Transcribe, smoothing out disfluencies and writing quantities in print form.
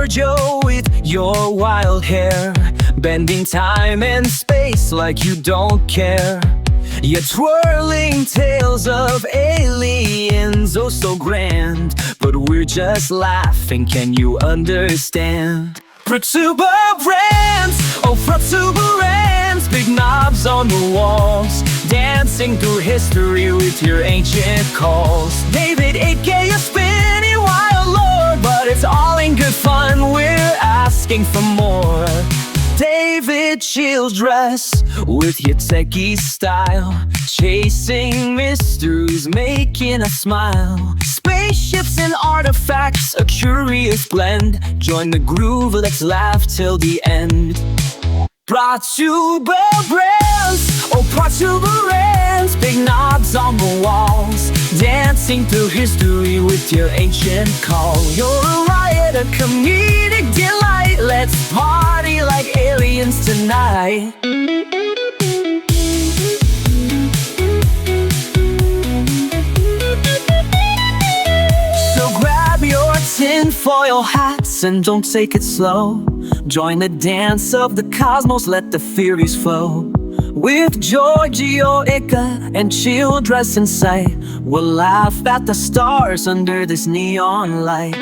GEORGEO with your wild hair, bending time and space like you don't care. Your twirling tales of aliens, oh so grand, but we're just laughing, can you understand? Protuberence, oh protuberence, big knobs on the walls, dancing through history with your ancient calls. David ICKE, you're spinning wild, Lord, but it's all in good fun, we're asking for more. David Childress with your techie style, chasing mysteries, making us smile. Spaceships and artifacts, a curious blend. Join the groove, let's laugh till the end. Protuberence, oh protuberence, big knobs on the walls, dancing through history with your ancient call. You're a riot, a comedic delight, let's party like aliens tonight. So grab your tinfoil hats and don't take it slow. Join the dance of the cosmos, let the theories flow. With GEORGEO, ICKE, and Childress in sight, we'll laugh at the stars under this neon light.